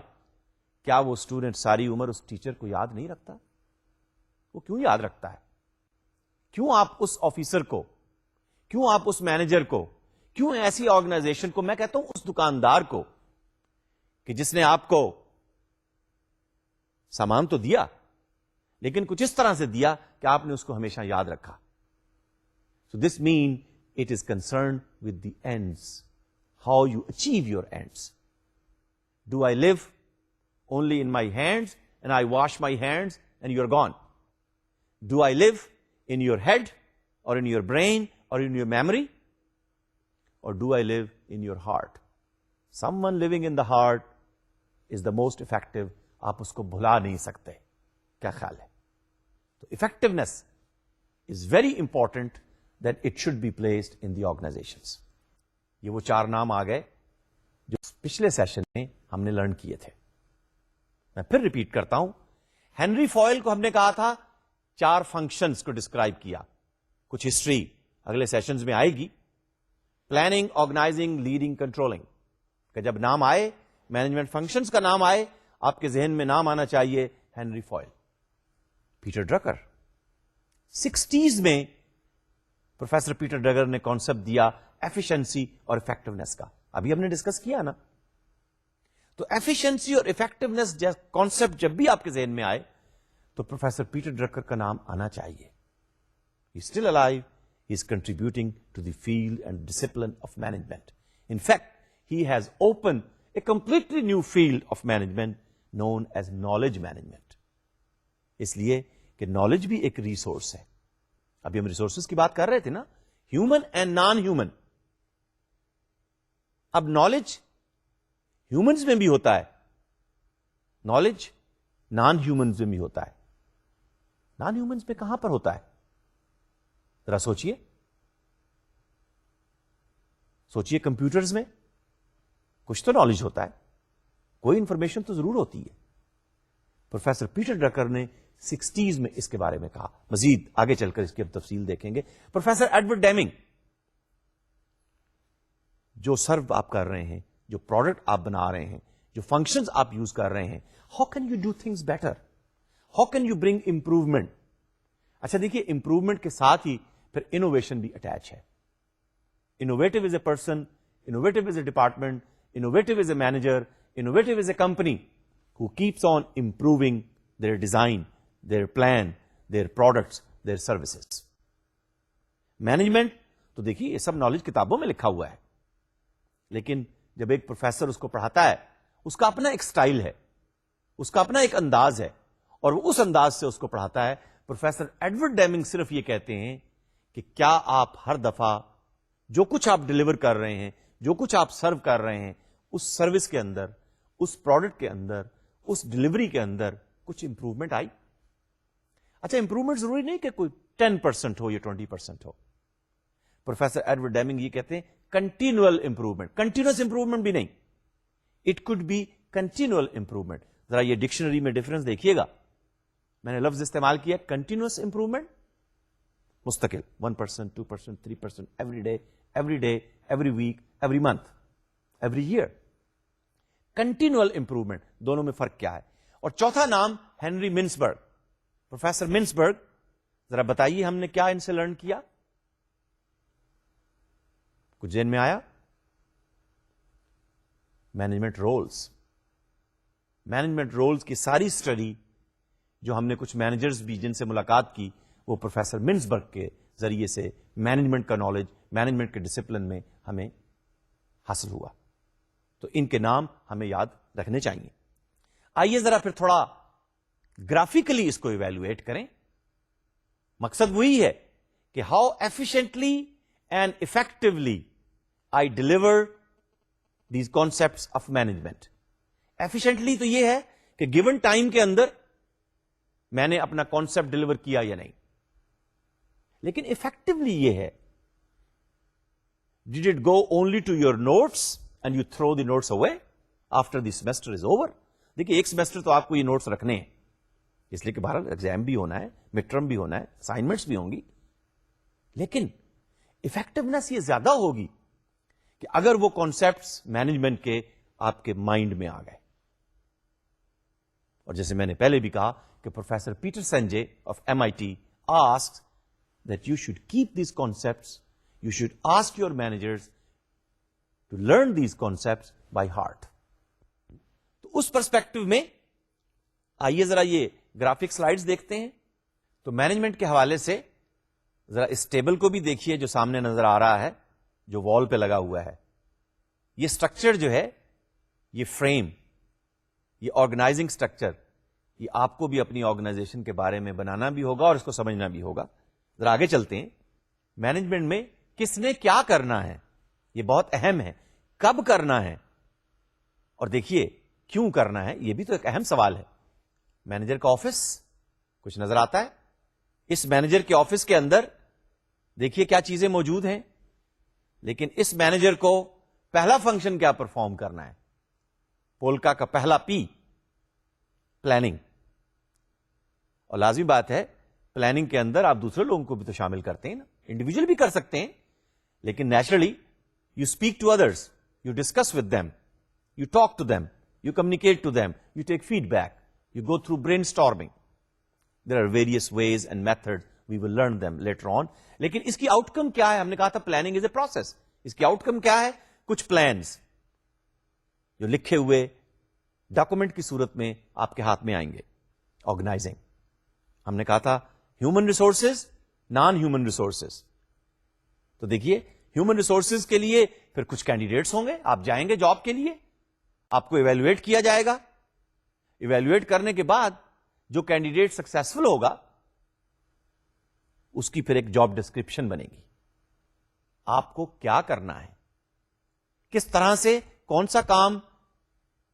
کیا وہ اسٹوڈنٹ ساری عمر اس ٹیچر کو یاد نہیں رکھتا؟ وہ کیوں یاد رکھتا ہے؟ کیوں آپ اس آفیسر کو, کیوں آپ اس مینیجر کو, کیوں ایسی آرگنائزیشن کو, میں کہتا ہوں اس دکاندار کو کہ جس نے آپ کو سامان تو دیا لیکن کچھ اس طرح سے دیا کہ آپ نے اس کو ہمیشہ یاد رکھا. So this mean it is concerned with the ends, how you achieve your ends. Do I live only in my hands and I wash my hands and you are gone? Do I live in your head or in your brain or in your memory, or do I live in your heart? Someone living in the heart is the most effective. آپ اس کو بھلا نہیں سکتے. کیا خیال ہے؟ تو effectiveness is very important that it should be placed in the organizations. یہ وہ 4 نام آ گئے جو پچھلے سیشن میں ہم نے لرن کیے تھے. میں پھر ریپیٹ کرتا ہوں. ہنری فوئل کو ہم نے کہا تھا 4 فنکشنز کو ڈسکرائب کیا. کچھ ہسٹری اگلے سیشنز میں آئے گی. پلاننگ, آرگنائزنگ, لیڈنگ, کنٹرولنگ کہ جب نام آئے, مینجمنٹ فنکشنز کا نام آئے, آپ کے ذہن میں نام آنا چاہیے ہنری فوئل. پیٹر ڈرکر 60s میں پروفیسر پیٹر ڈرکر نے کانسیپٹ دیا ایفیشنسی اور افیکٹونیس کا. ابھی ہم نے ڈسکس کیا نا. تو ایفیشنسی اور افیکٹونیس کانسیپٹ جب بھی آپ کے ذہن میں آئے تو پروفیسر پیٹر ڈرکر کا نام آنا چاہیے. He is still alive. He is contributing to the field and discipline of management. In fact, he has opened a completely new field of management known as knowledge management. اس لیے کہ knowledge بھی ایک resource ہے. ابھی ہم resources کی بات کر رہے تھے نا, ہیومن اینڈ نان ہیومن. اب نالج ہیومنز میں بھی ہوتا ہے, نالج نان ہیومنز میں بھی ہوتا ہے. نان ہیومنز میں کہاں پر ہوتا ہے؟ ذرا سوچئے, سوچئے. کمپیوٹرز میں کچھ تو نالج ہوتا ہے, کوئی انفارمیشن تو ضرور ہوتی ہے. پروفیسر پیٹر ڈرکر نے 60s میں اس کے بارے میں کہا. مزید آگے چل کر اس کی اب تفصیل دیکھیں گے. پروفیسر ایڈورڈ ڈیمنگ, جو سرو آپ کر رہے ہیں, جو پروڈکٹ آپ بنا رہے ہیں, جو فنکشنز آپ یوز کر رہے ہیں, how can you do things better, how can you bring improvement. اچھا دیکھیے, امپروومنٹ کے ساتھ ہی پھر انوویشن بھی اٹیچ ہے. Innovative is a person, innovative is a department, innovative is a manager, innovative is a company who keeps on improving their design, their plan, their products, their services. Management تو دیکھیے یہ سب knowledge کتابوں میں لکھا ہوا ہے, لیکن جب ایک پروفیسر اس کو پڑھاتا ہے, اس کا اپنا ایک سٹائل ہے, اس کا اپنا ایک انداز ہے, اور وہ اس انداز سے اس کو پڑھاتا ہے. پروفیسر ایڈورڈ ڈیمنگ صرف یہ کہتے ہیں کہ کیا آپ ہر دفعہ جو کچھ آپ ڈلیور کر رہے ہیں, جو کچھ آپ سرو کر رہے ہیں, اس سروس کے اندر, اس پروڈکٹ کے اندر, اس ڈلیوری کے اندر کچھ امپروومنٹ آئی. اچھا, امپروومنٹ ضروری نہیں کہ کوئی 10% ہو یا 20% ہو. پروفیسر ایڈورڈ ڈیمنگ یہ کہتے ہیں کنٹینیول امپروومنٹ. کنٹینیوس امپروومنٹ بھی نہیں, it could be continual improvement. ذرا یہ ڈکشنری میں ڈفرنس دیکھیے گا. میں نے لفظ استعمال کیا کنٹینیوس امپروومنٹ, مستقل 1%, 2%, 3%, every day, every week, every month, every year. Continual improvement. دونوں میں فرق کیا ہے؟ اور چوتھا نام ہنری منسبرگ. پروفیسر منسبرگ، ذرا بتائیے ہم نے کیا ان سے لرن کیا؟ کچھ ذہن میں آیا؟ Management rules. مینجمنٹ رولز کی ساری اسٹڈی جو ہم نے کچھ مینیجرز بھی جن سے ملاقات کی وہ پروفیسر منسبرگ کے ذریعے سے مینجمنٹ کا نالج، مینجمنٹ کے ڈسپلن میں ہمیں حاصل ہوا. تو ان کے نام ہمیں یاد رکھنے چاہیے. آئیے ذرا پھر تھوڑا گرافیکلی اس کو ایویلویٹ کریں. مقصد وہی ہے کہ how efficiently and effectively I deliver these concepts of management. Efficiently تو یہ ہے کہ گیون ٹائم کے اندر میں نے اپنا کانسپٹ ڈیلیور کیا یا نہیں. لیکن افیکٹولی یہ ہے did it go only to your notes and you threw the notes away after the semester is over. دیکھیے ایک سیمسٹر تو آپ کو یہ نوٹس رکھنے ہیں اس لیے کہ بہرحال ایگزام بھی ہونا ہے، مڈ ٹرم بھی ہونا ہے، اسائنمنٹس بھی ہوں گی. لیکن افیکٹونیس یہ زیادہ ہوگی کہ اگر وہ کانسیپٹس مینجمنٹ کے آپ کے مائنڈ میں آ گئے. اور جیسے میں نے پہلے بھی کہا کہ professor Peter Sanjay of MIT asked that you should keep these concepts, you should ask your managers to learn these concepts by heart. تو اس پرسپیکٹو میں آئیے ذرا یہ گرافک سلائیڈز دیکھتے ہیں. تو مینجمنٹ کے حوالے سے ذرا اس ٹیبل کو بھی دیکھیے جو سامنے نظر آ رہا ہے، جو وال پہ لگا ہوا ہے. یہ سٹرکچر جو ہے، یہ فریم، یہ آرگنائزنگ سٹرکچر، یہ آپ کو بھی اپنی آرگنائزیشن کے بارے میں بنانا بھی ہوگا اور اس کو سمجھنا بھی ہوگا. ذرا آگے چلتے ہیں. مینجمنٹ میں کس نے کیا کرنا ہے یہ بہت اہم ہے. کب کرنا ہے اور دیکھیے کیوں کرنا ہے، یہ بھی تو ایک اہم سوال ہے. مینیجر کا آفس کچھ نظر آتا ہے. اس مینیجر کے آفس کے اندر دیکھیے کیا چیزیں موجود ہیں. لیکن اس مینیجر کو پہلا فنکشن کیا پرفارم کرنا ہے؟ پولکا کا پہلا پی، پلاننگ. اور لازمی بات ہے پلاننگ کے اندر آپ دوسرے لوگوں کو بھی تو شامل کرتے ہیں نا. انڈیویجل بھی کر سکتے ہیں لیکن naturally you speak to others, you discuss with them, you talk to them, you communicate to them, you take feedback, you go through brainstorming. There are various ways and method, we will learn them later on. لیکن اس کی out کم کیا ہے؟ ہم نے کہا تھا planning is a process. اس کی آؤٹ کم کیا ہے؟ کچھ پلانس جو لکھے ہوئے ڈاکومنٹ کی صورت میں آپ کے ہاتھ میں آئیں گے. آرگنائزنگ، ہم نے کہا تھا human resources, naan human resources. تو دیکھیے ہیومن ریسورسز کے لیے پھر کچھ کینڈیڈیٹس ہوں گے، آپ جائیں گے جاب کے لیے، آپ کو ایویلویٹ کیا جائے گا. ایویلویٹ کرنے کے بعد جو کینڈیڈیٹ سکسیسفل ہوگا اس کی پھر ایک جاب ڈسکرپشن بنے گی. آپ کو کیا کرنا ہے، کس طرح سے، کون سا کام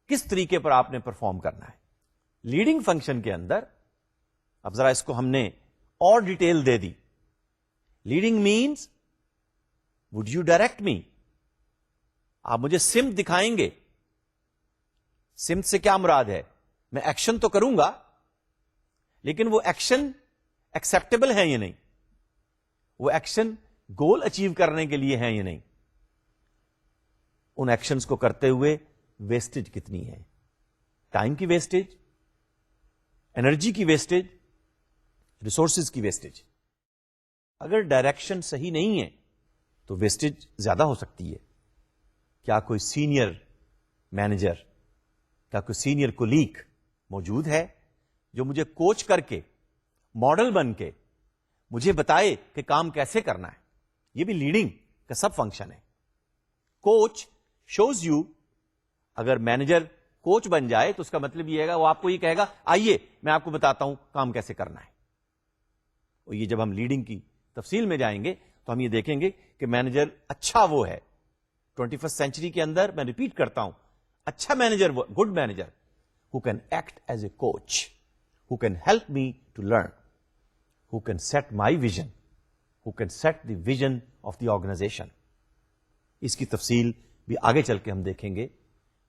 کس طریقے پر آپ نے پرفارم کرنا ہے. لیڈنگ فنکشن کے اندر اب ذرا اس کو ہم نے اور ڈیٹیل دے دی. Leading means would you direct me, آپ مجھے سمت دکھائیں گے. سمت سے کیا مراد ہے؟ میں ایکشن تو کروں گا لیکن وہ ایکشن ایکسپٹیبل ہے یا نہیں، وہ ایکشن گول اچیو کرنے کے لیے ہے یا نہیں، ان ایکشنز کو کرتے ہوئے ویسٹیج کتنی ہے، ٹائم کی ویسٹیج، انرجی کی ویسٹیج، ریسورسز کی ویسٹیج. اگر ڈائریکشن صحیح نہیں ہے تو ویسٹیج زیادہ ہو سکتی ہے. کیا کوئی سینئر مینیجر، کیا کوئی سینئر کولیگ موجود ہے جو مجھے کوچ کر کے، ماڈل بن کے مجھے بتائے کہ کام کیسے کرنا ہے؟ یہ بھی لیڈنگ کا سب فنکشن ہے. Coach shows you. اگر مینیجر کوچ بن جائے تو اس کا مطلب یہ ہے وہ آپ کو یہ کہے گا آئیے میں آپ کو بتاتا ہوں کام کیسے کرنا ہے. اور یہ جب ہم لیڈنگ کی تفصیل میں جائیں گے تو ہم یہ دیکھیں گے کہ مینیجر اچھا وہ ہے 21st سینچری کے اندر، میں ریپیٹ کرتا ہوں، اچھا manager, good manager who can act as a coach, who can help me to learn, who can set my vision, who can set the vision of the organization. اس کی تفصیل بھی آگے چل کے ہم دیکھیں گے.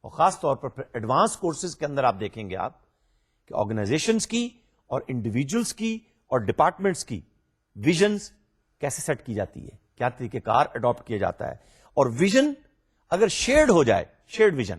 اور خاص طور پر ایڈوانس کورسز کے اندر آپ دیکھیں گے آپ کہ آرگنائزیشنز کی اور انڈیویجولس کی اور ڈپارٹمنٹس کی ویژنز کیسے سیٹ کی جاتی ہے، کیا طریقہ کار اڈاپٹ کیا جاتا ہے. اور ویژن اگر شیئرڈ ہو جائے، shared vision,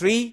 3,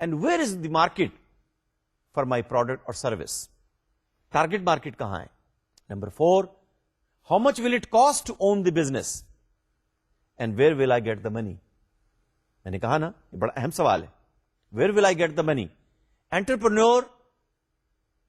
and where is the market for my product or service? Target market kahan hai? Number 4, how much will it cost to own the business and where will I get the money? maine kaha na, ye bada aham sawal hai. Where will I get the money? Entrepreneur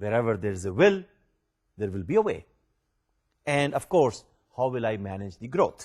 Wherever there is a will, there will be a way. And of course, how will I manage the growth?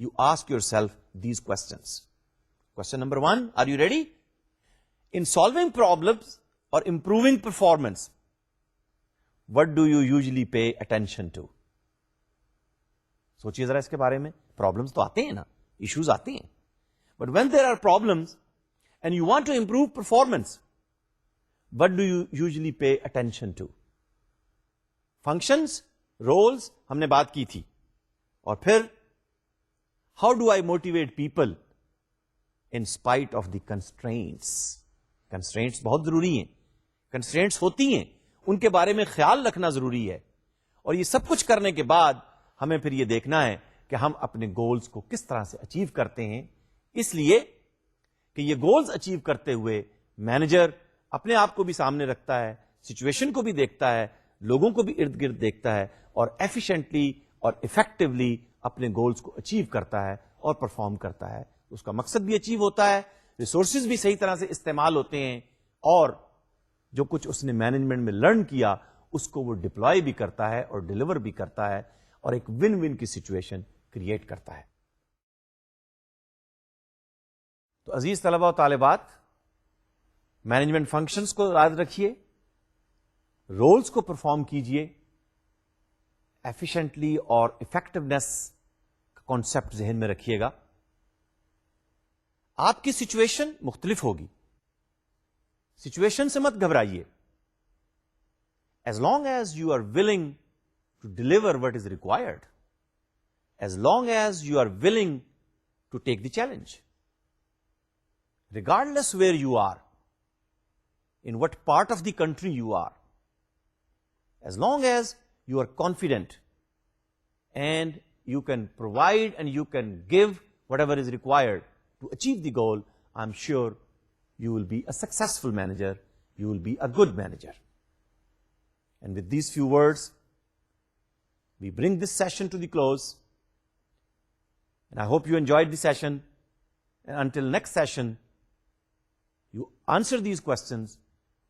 you ask yourself these questions. Question number 1, are you ready? In solving problems or improving performance, what do you usually pay attention to? سوچیے ذرا اس کے بارے میں. Problems تو آتے ہیں نا, issues آتے ہیں, but when there are problems and you want to improve performance, what do you usually pay attention to? Functions, roles ہم نے بات کی تھی, اور پھر how do I motivate people in spite of the constraints. Constraints بہت ضروری ہیں, کنسٹرینٹس ہوتی ہیں, ان کے بارے میں خیال رکھنا ضروری ہے, اور یہ سب کچھ کرنے کے بعد ہمیں پھر یہ دیکھنا ہے کہ ہم اپنے گولز کو کس طرح سے اچیو کرتے ہیں. اس لیے کہ یہ گولز اچیو کرتے ہوئے مینیجر اپنے آپ کو بھی سامنے رکھتا ہے, سچویشن کو بھی دیکھتا ہے, لوگوں کو بھی ارد گرد دیکھتا ہے, اور ایفیشینٹلی اور افیکٹولی اپنے گولز کو اچیو کرتا ہے اور پرفارم کرتا ہے. اس کا مقصد بھی اچیو ہوتا ہے, ریسورسز بھی صحیح طرح سے استعمال ہوتے ہیں, اور جو کچھ اس نے مینجمنٹ میں لرن کیا اس کو وہ ڈپلوائے بھی کرتا ہے اور ڈیلیور بھی کرتا ہے, اور ایک ون ون کی سچویشن کریٹ کرتا ہے. تو عزیز طلبہ و طالبات, مینجمنٹ فنکشنز کو یاد رکھیے, رولز کو پرفارم کیجئے, ایفیشنٹلی اور افیکٹونیس کا کانسیپٹ ذہن میں رکھیے گا. آپ کی سچویشن مختلف ہوگی, سچویشن سے مت گھبرائیے. As long as you are willing to deliver what is required, as long as you are willing to take the challenge, regardless where you are, in what part of the country you are, as long as you are confident and you can provide and you can give whatever is required to achieve the goal, I'm sure you will be a successful manager, you will be a good manager. And with these few words, we bring this session to the close, and I hope you enjoyed the session, and until next session, you answer these questions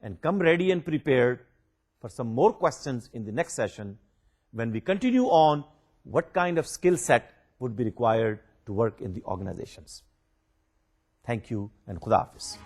and come ready and prepared for some more questions in the next session when we continue on what kind of skill set would be required to work in the organizations. Thank you and Khuda Hafiz.